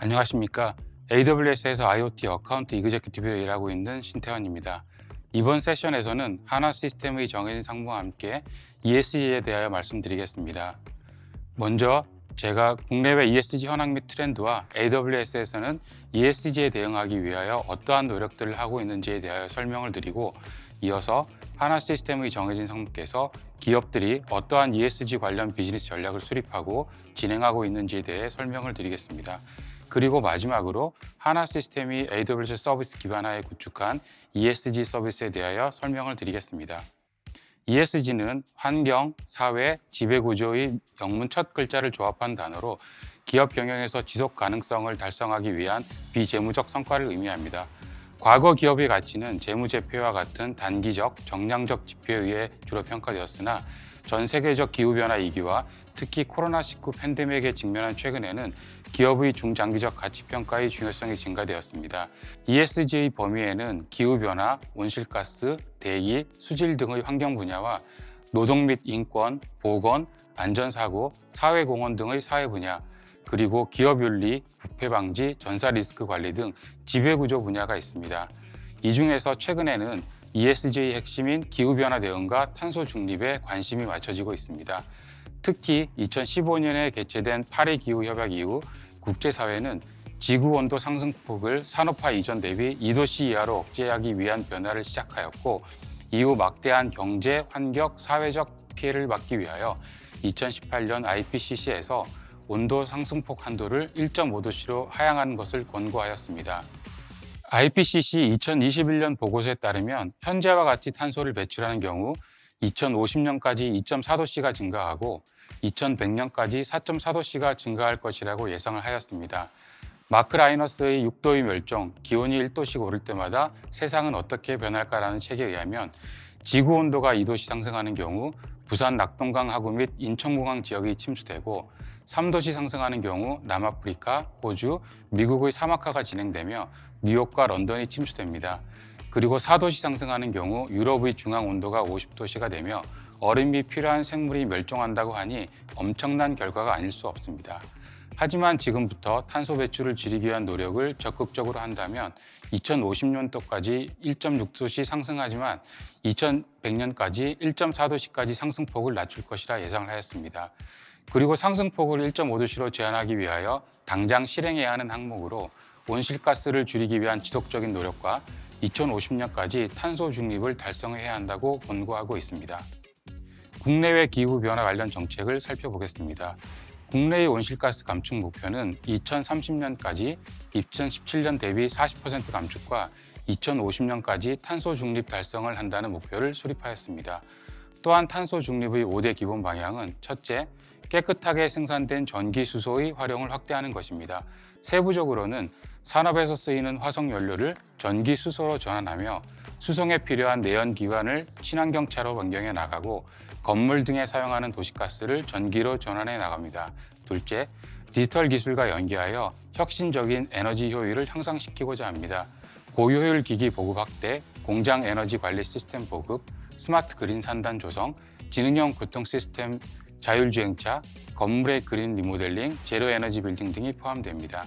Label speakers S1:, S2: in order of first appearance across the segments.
S1: 안녕하십니까. AWS에서 IoT 어카운트 이그제큐티브로 일하고 있는 신태원입니다. 이번 세션에서는 하나 시스템의 정해진 상부와 함께 ESG에 대하여 말씀드리겠습니다. 먼저 제가 국내외 ESG 현황 및 트렌드와 AWS에서는 ESG에 대응하기 위하여 어떠한 노력들을 하고 있는지에 대하여 설명을 드리고, 이어서 하나 시스템의 정해진 상무께서 기업들이 어떠한 ESG 관련 비즈니스 전략을 수립하고 진행하고 있는지에 대해 설명을 드리겠습니다. 그리고 마지막으로 하나 시스템이 AWS 서비스 기반하에 구축한 ESG 서비스에 대하여 설명을 드리겠습니다. ESG는 환경, 사회, 지배구조의 영문 첫 글자를 조합한 단어로 기업 경영에서 지속 가능성을 달성하기 위한 비재무적 성과를 의미합니다. 과거 기업의 가치는 재무제표와 같은 단기적, 정량적 지표에 의해 주로 평가되었으나 전 세계적 기후변화 위기와 특히 코로나19 팬데믹에 직면한 최근에는 기업의 중장기적 가치평가의 중요성이 증가되었습니다. ESG의 범위에는 기후변화, 온실가스, 대기, 수질 등의 환경 분야와 노동 및 인권, 보건, 안전사고, 사회공헌 등의 사회 분야, 그리고 기업윤리, 부패 방지, 전사 리스크 관리 등 지배구조 분야가 있습니다. 이 중에서 최근에는 ESG의 핵심인 기후변화 대응과 탄소 중립에 관심이 맞춰지고 있습니다. 특히 2015년에 개최된 파리 기후협약 이후 국제사회는 지구온도 상승폭을 산업화 이전 대비 2도씨 이하로 억제하기 위한 변화를 시작하였고, 이후 막대한 경제, 환경, 사회적 피해를 막기 위하여 2018년 IPCC에서 온도 상승폭 한도를 1.5도씨로 하향하는 것을 권고하였습니다. IPCC 2021년 보고서에 따르면 현재와 같이 탄소를 배출하는 경우 2050년까지 2.4도씨가 증가하고 2100년까지 4.4도씨가 증가할 것이라고 예상을 하였습니다. 마크 라이너스의 6도의 멸종, 기온이 1도씩 오를 때마다 세상은 어떻게 변할까라는 책에 의하면 지구 온도가 2도씩 상승하는 경우 부산 낙동강 하구 및 인천공항 지역이 침수되고, 3도씩 상승하는 경우 남아프리카, 호주, 미국의 사막화가 진행되며 뉴욕과 런던이 침수됩니다. 그리고 4도씩 상승하는 경우 유럽의 중앙 온도가 50도씨가 되며 얼음이 필요한 생물이 멸종한다고 하니 엄청난 결과가 아닐 수 없습니다. 하지만 지금부터 탄소 배출을 줄이기 위한 노력을 적극적으로 한다면 2050년도까지 1.6도씩 상승하지만 2100년까지 1.4도씨까지 상승폭을 낮출 것이라 예상을 하였습니다. 그리고 상승폭을 1.5도씨로 제한하기 위하여 당장 실행해야 하는 항목으로 온실가스를 줄이기 위한 지속적인 노력과 2050년까지 탄소 중립을 달성해야 한다고 권고하고 있습니다. 국내외 기후변화 관련 정책을 살펴보겠습니다. 국내의 온실가스 감축 목표는 2030년까지 2017년 대비 40% 감축과 2050년까지 탄소 중립 달성을 한다는 목표를 수립하였습니다. 또한 탄소 중립의 5대 기본 방향은 첫째, 깨끗하게 생산된 전기 수소의 활용을 확대하는 것입니다. 세부적으로는 산업에서 쓰이는 화석 연료를 전기 수소로 전환하며 수송에 필요한 내연기관을 친환경차로 변경해 나가고, 건물 등에 사용하는 도시가스를 전기로 전환해 나갑니다. 둘째, 디지털 기술과 연계하여 혁신적인 에너지 효율을 향상시키고자 합니다. 고효율 기기 보급 확대, 공장 에너지 관리 시스템 보급, 스마트 그린 산단 조성, 지능형 교통 시스템 자율주행차, 건물의 그린 리모델링, 제로 에너지 빌딩 등이 포함됩니다.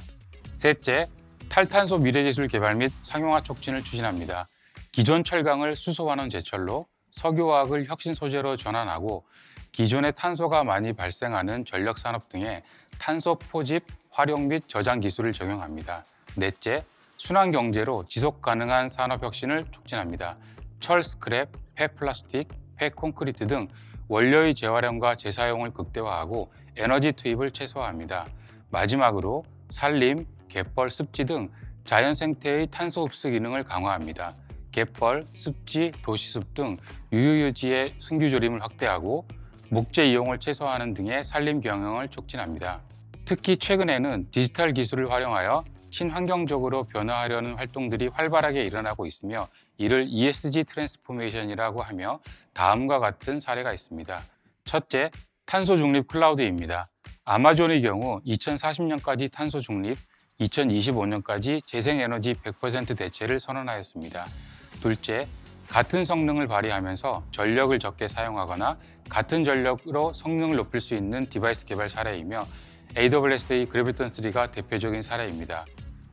S1: 셋째, 탈탄소 미래기술 개발 및 상용화 촉진을 추진합니다. 기존 철강을 수소환원 제철로, 석유화학을 혁신 소재로 전환하고, 기존의 탄소가 많이 발생하는 전력산업 등에 탄소 포집, 활용 및 저장 기술을 적용합니다. 넷째, 순환경제로 지속가능한 산업혁신을 촉진합니다. 철 스크랩, 폐플라스틱, 폐콘크리트 등 원료의 재활용과 재사용을 극대화하고 에너지 투입을 최소화합니다. 마지막으로 산림, 갯벌, 습지 등 자연 생태의 탄소 흡수 기능을 강화합니다. 갯벌, 습지, 도시숲 등 유유유지의 승규조림을 확대하고 목재 이용을 최소화하는 등의 산림 경영을 촉진합니다. 특히 최근에는 디지털 기술을 활용하여 친환경적으로 변화하려는 활동들이 활발하게 일어나고 있으며, 이를 ESG 트랜스포메이션이라고 하며 다음과 같은 사례가 있습니다. 첫째, 탄소 중립 클라우드입니다. 아마존의 경우 2040년까지 탄소 중립, 2025년까지 재생에너지 100% 대체를 선언하였습니다. 둘째, 같은 성능을 발휘하면서 전력을 적게 사용하거나 같은 전력으로 성능을 높일 수 있는 디바이스 개발 사례이며, AWS의 그래비톤3가 대표적인 사례입니다.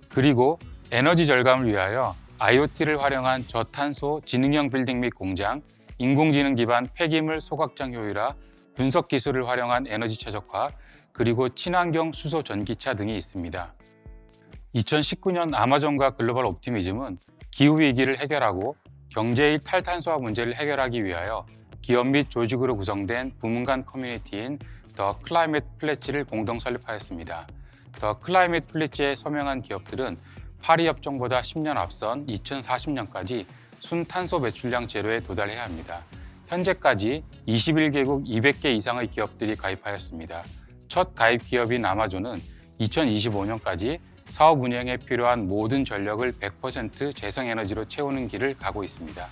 S1: 그리고 에너지 절감을 위하여 IoT를 활용한 저탄소 지능형 빌딩 및 공장, 인공지능 기반 폐기물 소각장 효율화, 분석 기술을 활용한 에너지 최적화, 그리고 친환경 수소 전기차 등이 있습니다. 2019년 아마존과 글로벌 옵티미즘은 기후위기를 해결하고 경제의 탈탄소화 문제를 해결하기 위하여 기업 및 조직으로 구성된 부문 간 커뮤니티인 더 클라이밋 플래치를 공동 설립하였습니다. 더 클라이밋 플래치에 서명한 기업들은 파리 협정보다 10년 앞선 2040년까지 순탄소 배출량 제로에 도달해야 합니다. 현재까지 21개국 200개 이상의 기업들이 가입하였습니다. 첫 가입 기업인 아마존은 2025년까지 사업 운영에 필요한 모든 전력을 100% 재생에너지로 채우는 길을 가고 있습니다.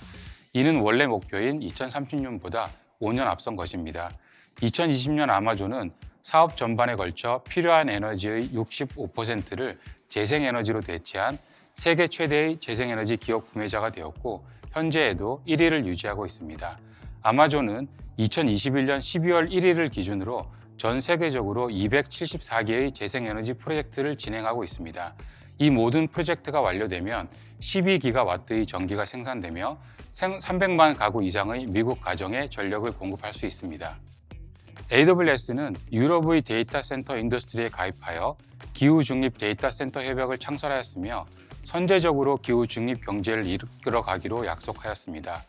S1: 이는 원래 목표인 2030년보다 5년 앞선 것입니다. 2020년 아마존은 사업 전반에 걸쳐 필요한 에너지의 65%를 재생에너지로 대체한 세계 최대의 재생에너지 기업 구매자가 되었고 현재에도 1위를 유지하고 있습니다. 아마존은 2021년 12월 1일을 기준으로 전 세계적으로 274개의 재생에너지 프로젝트를 진행하고 있습니다. 이 모든 프로젝트가 완료되면 12기가와트의 전기가 생산되며 300만 가구 이상의 미국 가정에 전력을 공급할 수 있습니다. AWS는 유럽의 데이터 센터 인더스트리에 가입하여 기후 중립 데이터 센터 협약을 창설하였으며 선제적으로 기후 중립 경제를 이끌어가기로 약속하였습니다.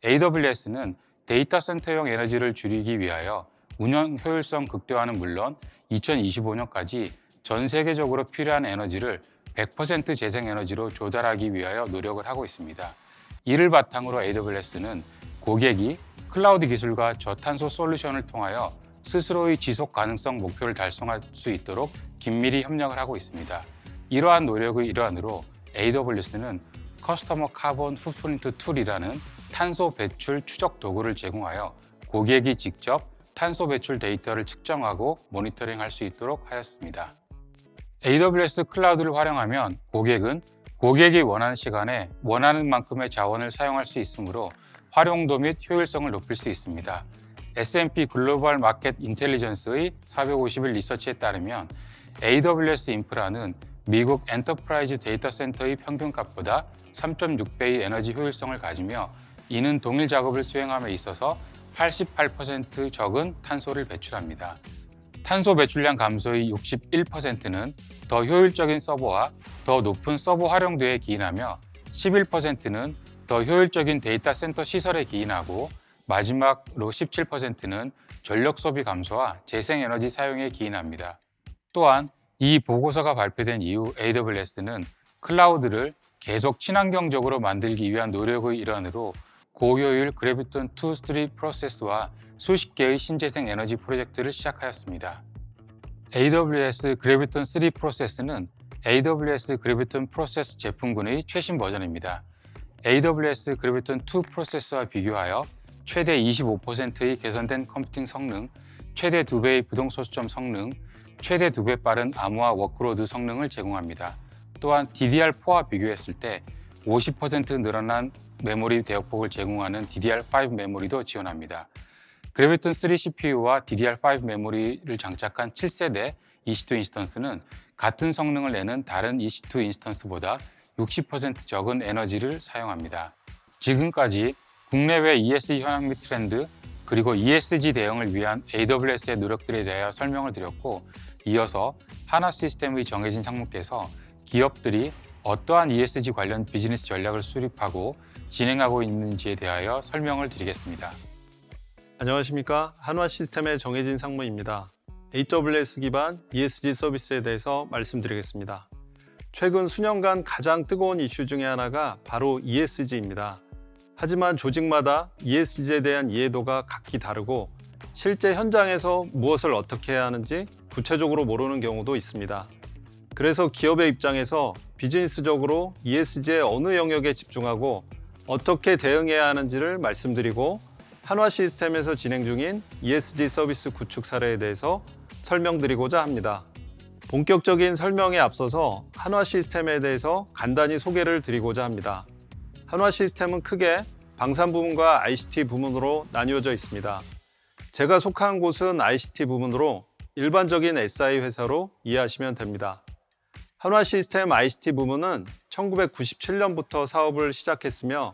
S1: AWS는 데이터 센터용 에너지를 줄이기 위하여 운영 효율성 극대화는 물론 2025년까지 전 세계적으로 필요한 에너지를 100% 재생에너지로 조달하기 위하여 노력을 하고 있습니다. 이를 바탕으로 AWS는 고객이 클라우드 기술과 저탄소 솔루션을 통하여 스스로의 지속 가능성 목표를 달성할 수 있도록 긴밀히 협력을 하고 있습니다. 이러한 노력의 일환으로 AWS는 커스터머 카본 풋프린트 툴이라는 탄소 배출 추적 도구를 제공하여 고객이 직접 탄소 배출 데이터를 측정하고 모니터링할 수 있도록 하였습니다. AWS 클라우드를 활용하면 고객은 고객이 원하는 시간에 원하는 만큼의 자원을 사용할 수 있으므로 활용도 및 효율성을 높일 수 있습니다. S&P 글로벌 마켓 인텔리전스의 450일 리서치에 따르면 AWS 인프라는 미국 엔터프라이즈 데이터 센터의 평균값보다 3.6배의 에너지 효율성을 가지며 이는 동일 작업을 수행함에 있어서 88% 적은 탄소를 배출합니다. 탄소 배출량 감소의 61%는 더 효율적인 서버와 더 높은 서버 활용도에 기인하며 11%는 더 효율적인 데이터 센터 시설에 기인하고 마지막으로 17%는 전력 소비 감소와 재생에너지 사용에 기인합니다. 또한 이 보고서가 발표된 이후 AWS는 클라우드를 계속 친환경적으로 만들기 위한 노력의 일환으로 고효율 그래비톤2-3 프로세스와 수십 개의 신재생 에너지 프로젝트를 시작하였습니다. AWS 그래비톤3 프로세스는 AWS 그래비톤 프로세스 제품군의 최신 버전입니다. AWS 그래비톤2 프로세스와 비교하여 최대 25%의 개선된 컴퓨팅 성능, 최대 2배의 부동 소수점 성능, 최대 2배 빠른 암호화 워크로드 성능을 제공합니다. 또한 DDR4와 비교했을 때 50% 늘어난 메모리 대역폭을 제공하는 DDR5 메모리도 지원합니다. 그래비톤3 CPU와 DDR5 메모리를 장착한 7세대 EC2 인스턴스는 같은 성능을 내는 다른 EC2 인스턴스보다 60% 적은 에너지를 사용합니다. 지금까지 국내외 ESG 현황 및 트렌드, 그리고 ESG 대응을 위한 AWS의 노력들에 대하여 설명을 드렸고, 이어서 하나 시스템의 정해진 상무께서 기업들이 어떠한 ESG 관련 비즈니스 전략을 수립하고 진행하고 있는지에 대하여 설명을 드리겠습니다.
S2: 안녕하십니까. 한화 시스템의 정해진 상무입니다. AWS 기반 ESG 서비스에 대해서 말씀드리겠습니다. 최근 수년간 가장 뜨거운 이슈 중에 하나가 바로 ESG입니다. 하지만 조직마다 ESG에 대한 이해도가 각기 다르고 실제 현장에서 무엇을 어떻게 해야 하는지 구체적으로 모르는 경우도 있습니다. 그래서 기업의 입장에서 비즈니스적으로 ESG의 어느 영역에 집중하고 어떻게 대응해야 하는지를 말씀드리고 한화 시스템에서 진행 중인 ESG 서비스 구축 사례에 대해서 설명드리고자 합니다. 본격적인 설명에 앞서서 한화 시스템에 대해서 간단히 소개를 드리고자 합니다. 한화 시스템은 크게 방산 부문과 ICT 부문으로 나뉘어져 있습니다. 제가 속한 곳은 ICT 부문으로 일반적인 SI 회사로 이해하시면 됩니다. 한화시스템 ICT 부문은 1997년부터 사업을 시작했으며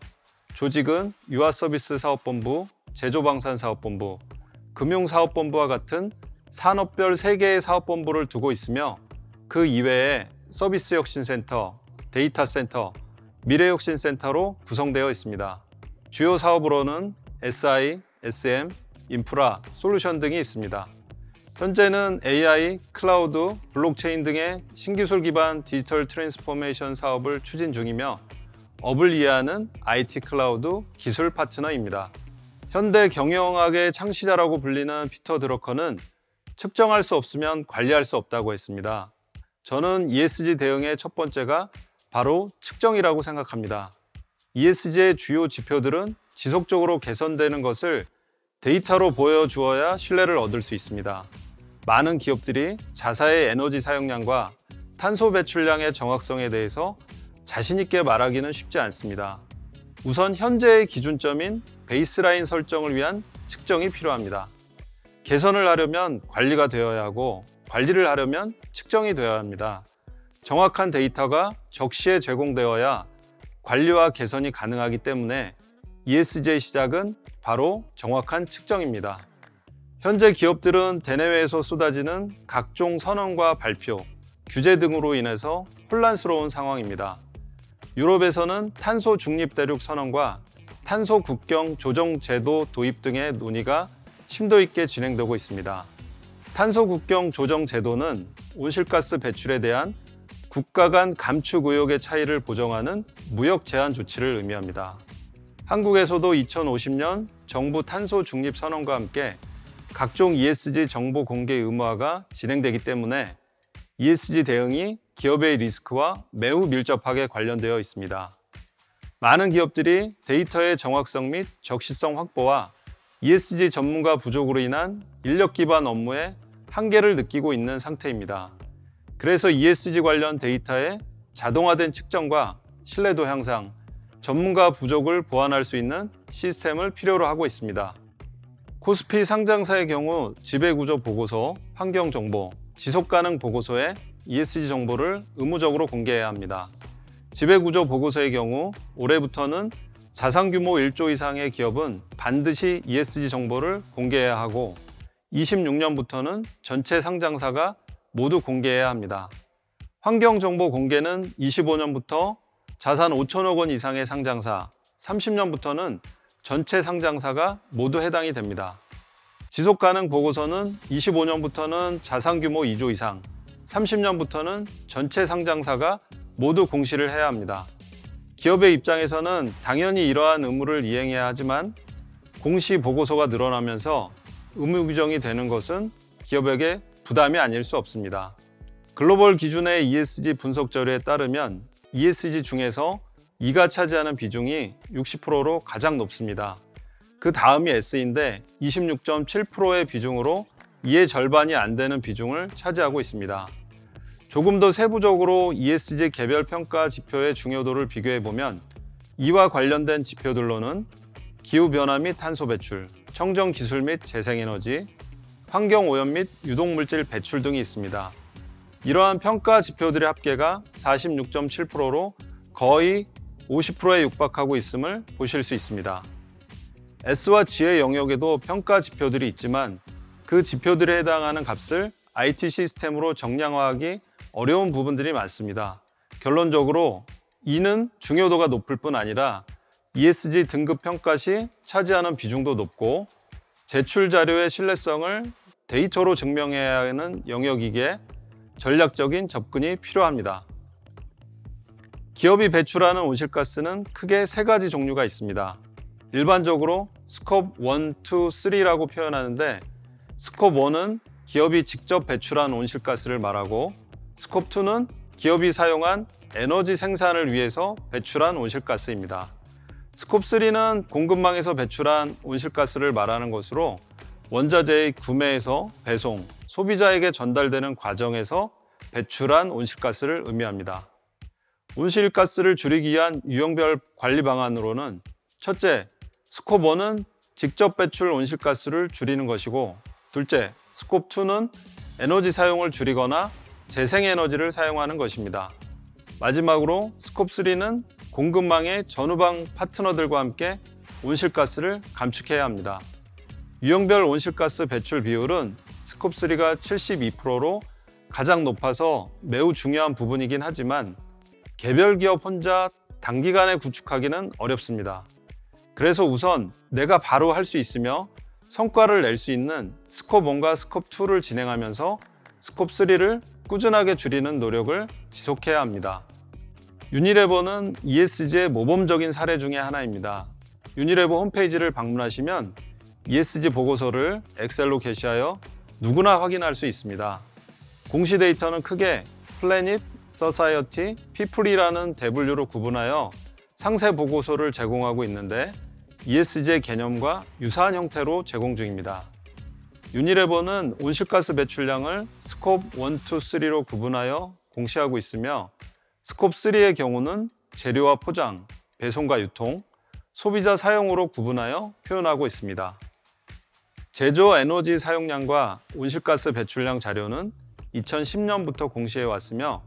S2: 조직은 유아서비스사업본부, 제조방산사업본부, 금융사업본부와 같은 산업별 3개의 사업본부를 두고 있으며 그 이외에 서비스혁신센터, 데이터센터, 미래혁신센터로 구성되어 있습니다. 주요 사업으로는 SI, SM, 인프라, 솔루션 등이 있습니다. 현재는 AI, 클라우드, 블록체인 등의 신기술 기반 디지털 트랜스포메이션 사업을 추진 중이며 업을 이해하는 IT 클라우드 기술 파트너입니다. 현대 경영학의 창시자라고 불리는 피터 드러커는 측정할 수 없으면 관리할 수 없다고 했습니다. 저는 ESG 대응의 첫 번째가 바로 측정이라고 생각합니다. ESG의 주요 지표들은 지속적으로 개선되는 것을 데이터로 보여주어야 신뢰를 얻을 수 있습니다. 많은 기업들이 자사의 에너지 사용량과 탄소 배출량의 정확성에 대해서 자신 있게 말하기는 쉽지 않습니다. 우선 현재의 기준점인 베이스라인 설정을 위한 측정이 필요합니다. 개선을 하려면 관리가 되어야 하고 관리를 하려면 측정이 되어야 합니다. 정확한 데이터가 적시에 제공되어야 관리와 개선이 가능하기 때문에 ESG의 시작은 바로 정확한 측정입니다. 현재 기업들은 대내외에서 쏟아지는 각종 선언과 발표, 규제 등으로 인해서 혼란스러운 상황입니다. 유럽에서는 탄소 중립 대륙 선언과 탄소 국경 조정 제도 도입 등의 논의가 심도 있게 진행되고 있습니다. 탄소 국경 조정 제도는 온실가스 배출에 대한 국가 간 감축 의욕의 차이를 보정하는 무역 제한 조치를 의미합니다. 한국에서도 2050년 정부 탄소 중립 선언과 함께 각종 ESG 정보 공개 의무화가 진행되기 때문에 ESG 대응이 기업의 리스크와 매우 밀접하게 관련되어 있습니다. 많은 기업들이 데이터의 정확성 및 적시성 확보와 ESG 전문가 부족으로 인한 인력 기반 업무에 한계를 느끼고 있는 상태입니다. 그래서 ESG 관련 데이터의 자동화된 측정과 신뢰도 향상, 전문가 부족을 보완할 수 있는 시스템을 필요로 하고 있습니다. 코스피 상장사의 경우 지배구조 보고서, 환경정보, 지속가능 보고서에 ESG 정보를 의무적으로 공개해야 합니다. 지배구조 보고서의 경우 올해부터는 자산규모 1조 이상의 기업은 반드시 ESG 정보를 공개해야 하고 26년부터는 전체 상장사가 모두 공개해야 합니다. 환경정보 공개는 25년부터 자산 5천억 원 이상의 상장사, 30년부터는 전체 상장사가 모두 해당이 됩니다. 지속가능 보고서는 25년부터는 자산규모 2조 이상, 30년부터는 전체 상장사가 모두 공시를 해야 합니다. 기업의 입장에서는 당연히 이러한 의무를 이행해야 하지만 공시 보고서가 늘어나면서 의무 규정이 되는 것은 기업에게 부담이 아닐 수 없습니다. 글로벌 기준의 ESG 분석 자료에 따르면 ESG 중에서 E가 차지하는 비중이 60%로 가장 높습니다. 그 다음이 S인데 26.7%의 비중으로 E의 절반이 안 되는 비중을 차지하고 있습니다. 조금 더 세부적으로 ESG 개별 평가 지표의 중요도를 비교해보면 이와 관련된 지표들로는 기후변화 및 탄소 배출, 청정 기술 및 재생에너지, 환경오염 및 유독물질 배출 등이 있습니다. 이러한 평가 지표들의 합계가 46.7%로 거의 50%에 육박하고 있음을 보실 수 있습니다. S와 G의 영역에도 평가 지표들이 있지만 그 지표들에 해당하는 값을 IT 시스템으로 정량화하기 어려운 부분들이 많습니다. 결론적으로 E는 중요도가 높을 뿐 아니라 ESG 등급 평가 시 차지하는 비중도 높고 제출 자료의 신뢰성을 데이터로 증명해야 하는 영역이기에 전략적인 접근이 필요합니다. 기업이 배출하는 온실가스는 크게 3가지 종류가 있습니다. 일반적으로 스콥 1, 2, 3라고 표현하는데 스콥 1은 기업이 직접 배출한 온실가스를 말하고 스콥 2는 기업이 사용한 에너지 생산을 위해서 배출한 온실가스입니다. 스콥 3는 공급망에서 배출한 온실가스를 말하는 것으로 원자재의 구매에서 배송, 소비자에게 전달되는 과정에서 배출한 온실가스를 의미합니다. 온실가스를 줄이기 위한 유형별 관리 방안으로는 첫째, 스콥 1은 직접 배출 온실가스를 줄이는 것이고 둘째, 스콥 2는 에너지 사용을 줄이거나 재생에너지를 사용하는 것입니다. 마지막으로 스콥3는 공급망의 전후방 파트너들과 함께 온실가스를 감축해야 합니다. 유형별 온실가스 배출 비율은 스콥3가 72%로 가장 높아서 매우 중요한 부분이긴 하지만 개별 기업 혼자 단기간에 구축하기는 어렵습니다. 그래서 우선 내가 바로 할 수 있으며 성과를 낼 수 있는 스콥1과 스콥2를 진행하면서 스콥3를 꾸준하게 줄이는 노력을 지속해야 합니다. 유니레버는 ESG의 모범적인 사례 중에 하나입니다. 유니레버 홈페이지를 방문하시면 ESG 보고서를 엑셀로 게시하여 누구나 확인할 수 있습니다. 공시 데이터는 크게 플래닛, 서사이어티, 피플이라는 대분류로 구분하여 상세 보고서를 제공하고 있는데 ESG의 개념과 유사한 형태로 제공 중입니다. 유니레버는 온실가스 배출량을 스콥 1, 2, 3로 구분하여 공시하고 있으며 스콥 3의 경우는 재료와 포장, 배송과 유통, 소비자 사용으로 구분하여 표현하고 있습니다. 제조 에너지 사용량과 온실가스 배출량 자료는 2010년부터 공시해 왔으며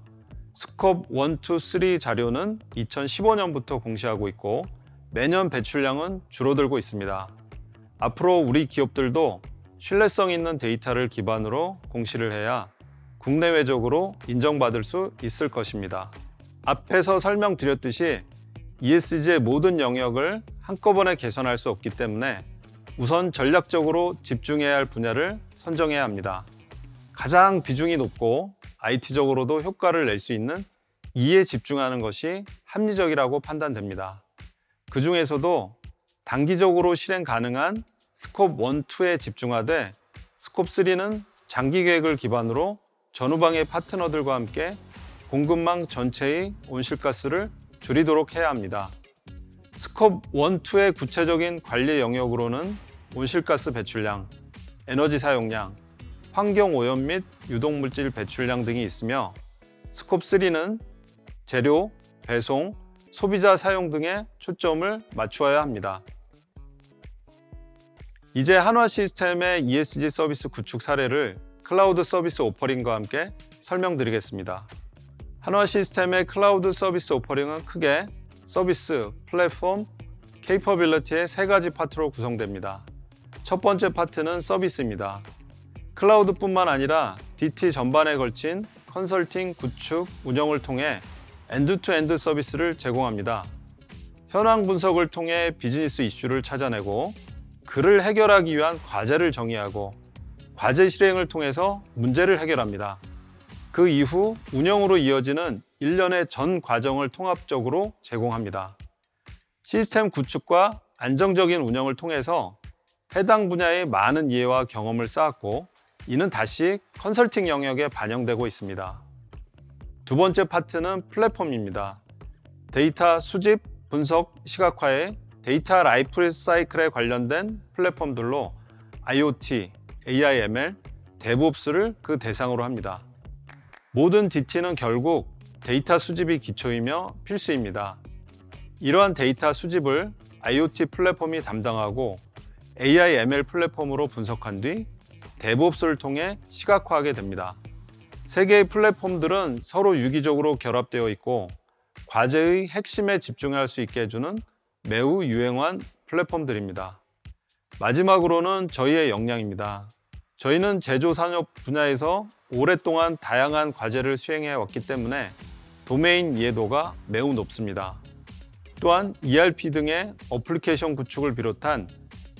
S2: 스콥 1, 2, 3 자료는 2015년부터 공시하고 있고 매년 배출량은 줄어들고 있습니다. 앞으로 우리 기업들도 신뢰성 있는 데이터를 기반으로 공시를 해야 국내외적으로 인정받을 수 있을 것입니다. 앞에서 설명드렸듯이 ESG의 모든 영역을 한꺼번에 개선할 수 없기 때문에 우선 전략적으로 집중해야 할 분야를 선정해야 합니다. 가장 비중이 높고 IT적으로도 효과를 낼 수 있는 이에 집중하는 것이 합리적이라고 판단됩니다. 그 중에서도 단기적으로 실행 가능한 스콥 1, 2에 집중하되 스콥 3는 장기 계획을 기반으로 전후방의 파트너들과 함께 공급망 전체의 온실가스를 줄이도록 해야 합니다. 스콥 1, 2의 구체적인 관리 영역으로는 온실가스 배출량, 에너지 사용량, 환경오염 및 유독물질 배출량 등이 있으며 스콥 3는 재료, 배송, 소비자 사용 등에 초점을 맞추어야 합니다. 이제 한화 시스템의 ESG 서비스 구축 사례를 클라우드 서비스 오퍼링과 함께 설명드리겠습니다. 한화 시스템의 클라우드 서비스 오퍼링은 크게 서비스, 플랫폼, 케이퍼빌리티의 세 가지 파트로 구성됩니다. 첫 번째 파트는 서비스입니다. 클라우드뿐만 아니라 DT 전반에 걸친 컨설팅, 구축, 운영을 통해 엔드-투-엔드 서비스를 제공합니다. 현황 분석을 통해 비즈니스 이슈를 찾아내고 그를 해결하기 위한 과제를 정의하고 과제 실행을 통해서 문제를 해결합니다. 그 이후 운영으로 이어지는 일련의 전 과정을 통합적으로 제공합니다. 시스템 구축과 안정적인 운영을 통해서 해당 분야의 많은 이해와 경험을 쌓았고 이는 다시 컨설팅 영역에 반영되고 있습니다. 두 번째 파트는 플랫폼입니다. 데이터 수집, 분석, 시각화에 데이터 라이프 사이클에 관련된 플랫폼들로 IoT, AI, ML, DevOps를 그 대상으로 합니다. 모든 DT는 결국 데이터 수집이 기초이며 필수입니다. 이러한 데이터 수집을 IoT 플랫폼이 담당하고 AI, ML 플랫폼으로 분석한 뒤 DevOps를 통해 시각화하게 됩니다. 세 개의 플랫폼들은 서로 유기적으로 결합되어 있고 과제의 핵심에 집중할 수 있게 해주는 매우 유용한 플랫폼들입니다. 마지막으로는 저희의 역량입니다. 저희는 제조산업 분야에서 오랫동안 다양한 과제를 수행해 왔기 때문에 도메인 이해도가 매우 높습니다. 또한 ERP 등의 어플리케이션 구축을 비롯한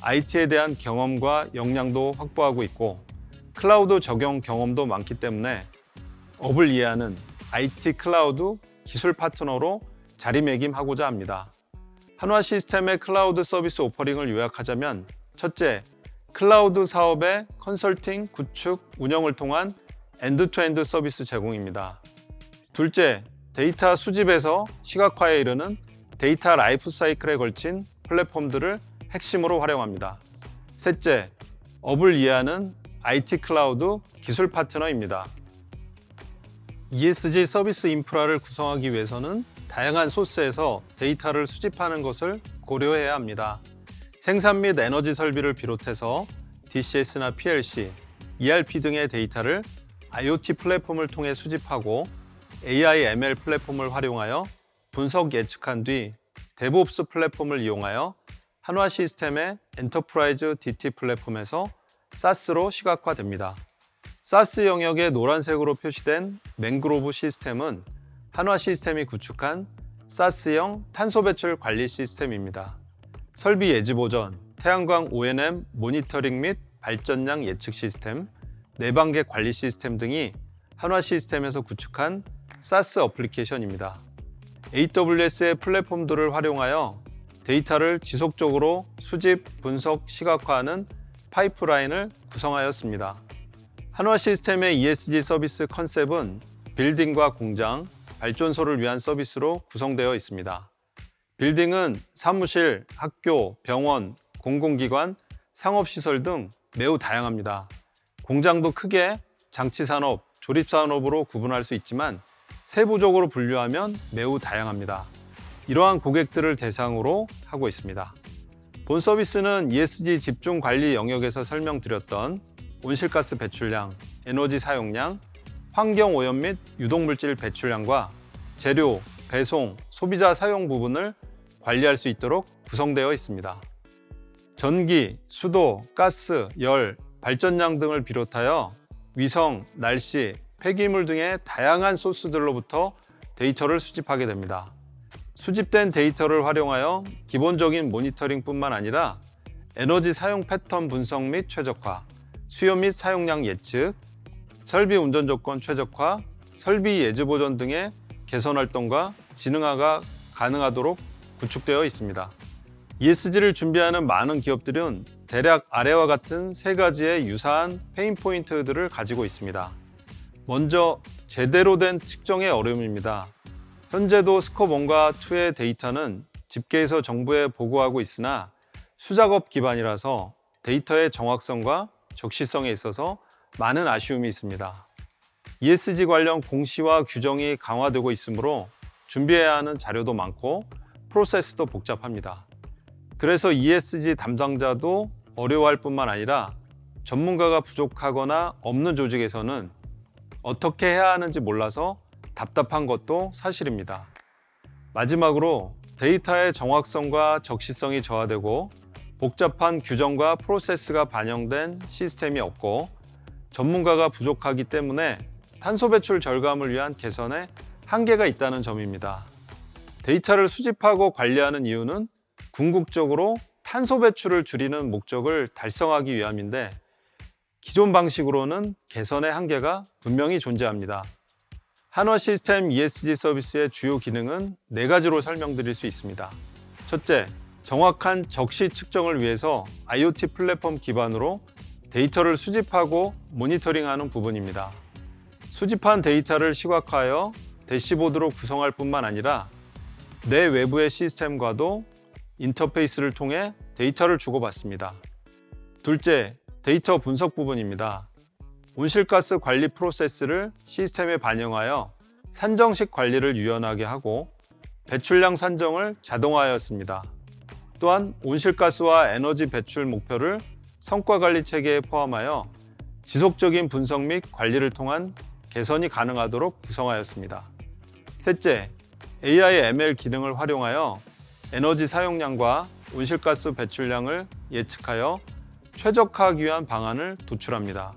S2: IT에 대한 경험과 역량도 확보하고 있고 클라우드 적용 경험도 많기 때문에 업을 이해하는 IT 클라우드 기술 파트너로 자리매김하고자 합니다. 한화 시스템의 클라우드 서비스 오퍼링을 요약하자면 첫째, 클라우드 사업의 컨설팅, 구축, 운영을 통한 엔드-투-엔드 서비스 제공입니다. 둘째, 데이터 수집에서 시각화에 이르는 데이터 라이프 사이클에 걸친 플랫폼들을 핵심으로 활용합니다. 셋째, 업을 이해하는 IT 클라우드 기술 파트너입니다. ESG 서비스 인프라를 구성하기 위해서는 다양한 소스에서 데이터를 수집하는 것을 고려해야 합니다. 생산 및 에너지 설비를 비롯해서 DCS나 PLC, ERP 등의 데이터를 IoT 플랫폼을 통해 수집하고 AI, ML 플랫폼을 활용하여 분석 예측한 뒤 DevOps 플랫폼을 이용하여 한화 시스템의 엔터프라이즈 DT 플랫폼에서 SaaS로 시각화됩니다. SaaS 영역의 노란색으로 표시된 맹그로브 시스템은 한화 시스템이 구축한 SaaS형 탄소 배출 관리 시스템입니다. 설비 예지 보전, 태양광 O&M 모니터링 및 발전량 예측 시스템, 내방계 관리 시스템 등이 한화 시스템에서 구축한 SaaS 어플리케이션입니다. AWS의 플랫폼들을 활용하여 데이터를 지속적으로 수집, 분석, 시각화하는 파이프라인을 구성하였습니다. 한화 시스템의 ESG 서비스 컨셉은 빌딩과 공장, 발전소를 위한 서비스로 구성되어 있습니다. 빌딩은 사무실, 학교, 병원, 공공기관, 상업시설 등 매우 다양합니다. 공장도 크게 장치산업, 조립산업으로 구분할 수 있지만 세부적으로 분류하면 매우 다양합니다. 이러한 고객들을 대상으로 하고 있습니다. 본 서비스는 ESG 집중 관리 영역에서 설명드렸던 온실가스 배출량, 에너지 사용량, 환경오염 및 유독물질 배출량과 재료, 배송, 소비자 사용 부분을 관리할 수 있도록 구성되어 있습니다. 전기, 수도, 가스, 열, 발전량 등을 비롯하여 위성, 날씨, 폐기물 등의 다양한 소스들로부터 데이터를 수집하게 됩니다. 수집된 데이터를 활용하여 기본적인 모니터링뿐만 아니라 에너지 사용 패턴 분석 및 최적화, 수요 및 사용량 예측, 설비 운전 조건 최적화, 설비 예지 보전 등의 개선 활동과 지능화가 가능하도록 구축되어 있습니다. ESG를 준비하는 많은 기업들은 대략 아래와 같은 세 가지의 유사한 페인 포인트들을 가지고 있습니다. 먼저 제대로 된 측정의 어려움입니다. 현재도 스콥 1과 2의 데이터는 집계해서 정부에 보고하고 있으나 수작업 기반이라서 데이터의 정확성과 적시성에 있어서 많은 아쉬움이 있습니다. ESG 관련 공시와 규정이 강화되고 있으므로 준비해야 하는 자료도 많고 프로세스도 복잡합니다. 그래서 ESG 담당자도 어려워할 뿐만 아니라 전문가가 부족하거나 없는 조직에서는 어떻게 해야 하는지 몰라서 답답한 것도 사실입니다. 마지막으로 데이터의 정확성과 적시성이 저하되고 복잡한 규정과 프로세스가 반영된 시스템이 없고 전문가가 부족하기 때문에 탄소 배출 절감을 위한 개선에 한계가 있다는 점입니다. 데이터를 수집하고 관리하는 이유는 궁극적으로 탄소 배출을 줄이는 목적을 달성하기 위함인데 기존 방식으로는 개선의 한계가 분명히 존재합니다. 한화 시스템 ESG 서비스의 주요 기능은 4가지로 설명드릴 수 있습니다. 첫째, 정확한 적시 측정을 위해서 IoT 플랫폼 기반으로 데이터를 수집하고 모니터링하는 부분입니다. 수집한 데이터를 시각화하여 대시보드로 구성할 뿐만 아니라 내 외부의 시스템과도 인터페이스를 통해 데이터를 주고받습니다. 둘째, 데이터 분석 부분입니다. 온실가스 관리 프로세스를 시스템에 반영하여 산정식 관리를 유연하게 하고 배출량 산정을 자동화하였습니다. 또한 온실가스와 에너지 배출 목표를 성과 관리 체계에 포함하여 지속적인 분석 및 관리를 통한 개선이 가능하도록 구성하였습니다. 셋째, AI, ML 기능을 활용하여 에너지 사용량과 온실가스 배출량을 예측하여 최적화하기 위한 방안을 도출합니다.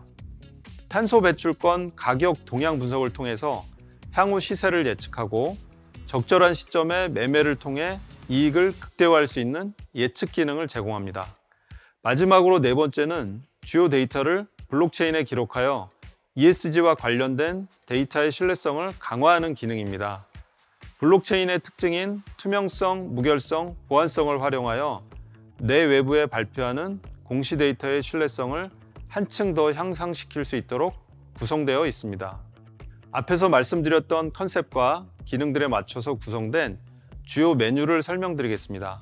S2: 탄소 배출권 가격 동향 분석을 통해서 향후 시세를 예측하고 적절한 시점에 매매를 통해 이익을 극대화할 수 있는 예측 기능을 제공합니다. 마지막으로 4번째는 주요 데이터를 블록체인에 기록하여 ESG와 관련된 데이터의 신뢰성을 강화하는 기능입니다. 블록체인의 특징인 투명성, 무결성, 보안성을 활용하여 내 외부에 발표하는 공시 데이터의 신뢰성을 한층 더 향상시킬 수 있도록 구성되어 있습니다. 앞에서 말씀드렸던 컨셉과 기능들에 맞춰서 구성된 주요 메뉴를 설명드리겠습니다.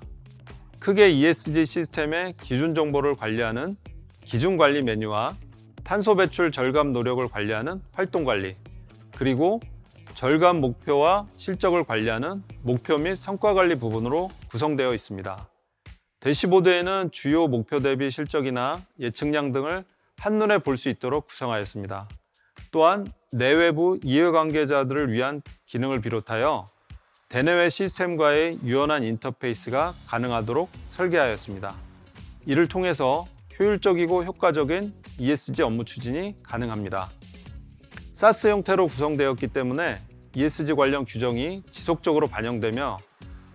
S2: 크게 ESG 시스템의 기준 정보를 관리하는 기준 관리 메뉴와 탄소 배출 절감 노력을 관리하는 활동 관리, 그리고 절감 목표와 실적을 관리하는 목표 및 성과 관리 부분으로 구성되어 있습니다. 대시보드에는 주요 목표 대비 실적이나 예측량 등을 한눈에 볼 수 있도록 구성하였습니다. 또한 내외부 이해관계자들을 위한 기능을 비롯하여 대내외 시스템과의 유연한 인터페이스가 가능하도록 설계하였습니다. 이를 통해서 효율적이고 효과적인 ESG 업무 추진이 가능합니다. SaaS 형태로 구성되었기 때문에 ESG 관련 규정이 지속적으로 반영되며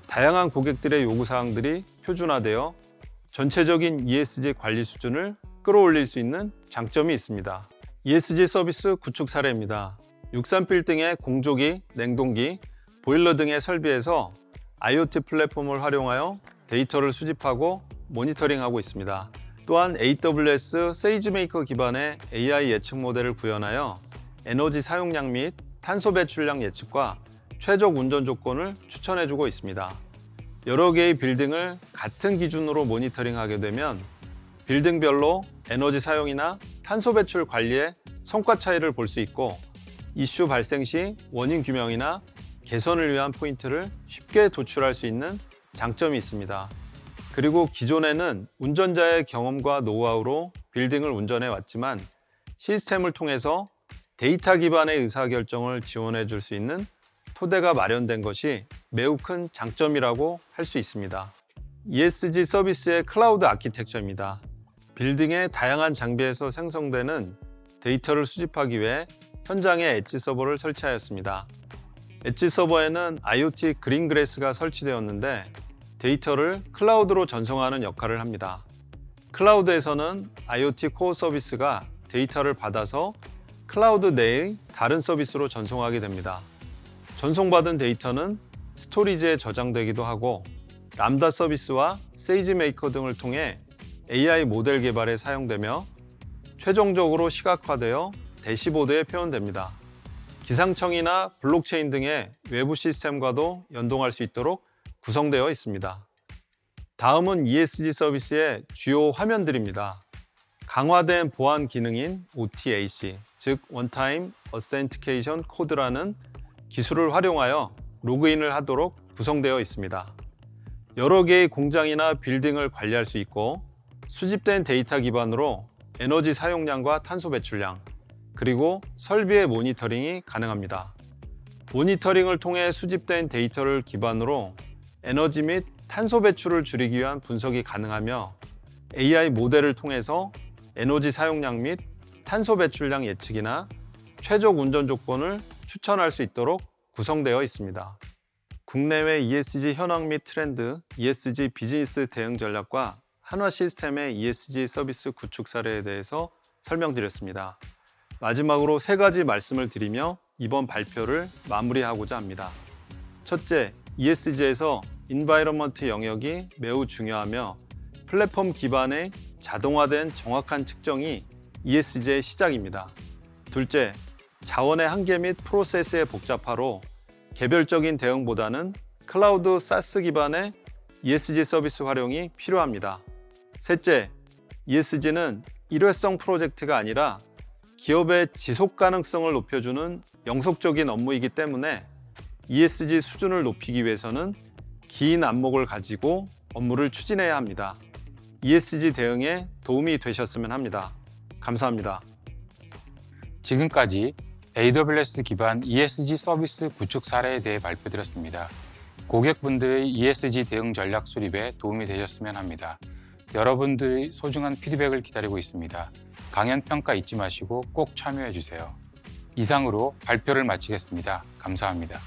S2: 다양한 고객들의 요구사항들이 표준화되어 전체적인 ESG 관리 수준을 끌어올릴 수 있는 장점이 있습니다. ESG 서비스 구축 사례입니다. 63빌딩의 공조기, 냉동기, 보일러 등의 설비에서 IoT 플랫폼을 활용하여 데이터를 수집하고 모니터링하고 있습니다. 또한 AWS 세이지메이커 기반의 AI 예측 모델을 구현하여 에너지 사용량 및 탄소 배출량 예측과 최적 운전 조건을 추천해주고 있습니다. 여러 개의 빌딩을 같은 기준으로 모니터링하게 되면 빌딩별로 에너지 사용이나 탄소 배출 관리의 성과 차이를 볼 수 있고 이슈 발생 시 원인 규명이나 개선을 위한 포인트를 쉽게 도출할 수 있는 장점이 있습니다. 그리고 기존에는 운전자의 경험과 노하우로 빌딩을 운전해 왔지만 시스템을 통해서 데이터 기반의 의사결정을 지원해 줄 수 있는 토대가 마련된 것이 매우 큰 장점이라고 할 수 있습니다. ESG 서비스의 클라우드 아키텍처입니다. 빌딩의 다양한 장비에서 생성되는 데이터를 수집하기 위해 현장에 엣지 서버를 설치하였습니다. 엣지 서버에는 IoT 그린그래스가 설치되었는데 데이터를 클라우드로 전송하는 역할을 합니다. 클라우드에서는 IoT 코어 서비스가 데이터를 받아서 클라우드 내의 다른 서비스로 전송하게 됩니다. 전송받은 데이터는 스토리지에 저장되기도 하고 람다 서비스와 세이지메이커 등을 통해 AI 모델 개발에 사용되며 최종적으로 시각화되어 대시보드에 표현됩니다. 기상청이나 블록체인 등의 외부 시스템과도 연동할 수 있도록 구성되어 있습니다. 다음은 ESG 서비스의 주요 화면들입니다. 강화된 보안 기능인 OTAC, 즉 원타임 어센티케이션 코드라는 기술을 활용하여 로그인을 하도록 구성되어 있습니다. 여러 개의 공장이나 빌딩을 관리할 수 있고 수집된 데이터 기반으로 에너지 사용량과 탄소 배출량, 그리고 설비의 모니터링이 가능합니다. 모니터링을 통해 수집된 데이터를 기반으로 에너지 및 탄소 배출을 줄이기 위한 분석이 가능하며 AI 모델을 통해서 에너지 사용량 및 탄소 배출량 예측이나 최적 운전 조건을 추천할 수 있도록 구성되어 있습니다. 국내외 ESG 현황 및 트렌드, ESG 비즈니스 대응 전략과 한화 시스템의 ESG 서비스 구축 사례에 대해서 설명드렸습니다. 마지막으로 세 가지 말씀을 드리며 이번 발표를 마무리하고자 합니다. 첫째, ESG에서 인바이러먼트 영역이 매우 중요하며 플랫폼 기반의 자동화된 정확한 측정이 ESG의 시작입니다. 둘째, 자원의 한계 및 프로세스의 복잡화로 개별적인 대응보다는 클라우드 SaaS 기반의 ESG 서비스 활용이 필요합니다. 셋째, ESG는 일회성 프로젝트가 아니라 기업의 지속 가능성을 높여주는 영속적인 업무이기 때문에 ESG 수준을 높이기 위해서는 긴 안목을 가지고 업무를 추진해야 합니다. ESG 대응에 도움이 되셨으면 합니다. 감사합니다.
S1: 지금까지 AWS 기반 ESG 서비스 구축 사례에 대해 발표드렸습니다. 고객분들의 ESG 대응 전략 수립에 도움이 되셨으면 합니다. 여러분들의 소중한 피드백을 기다리고 있습니다. 강연 평가 잊지 마시고 꼭 참여해 주세요. 이상으로 발표를 마치겠습니다. 감사합니다.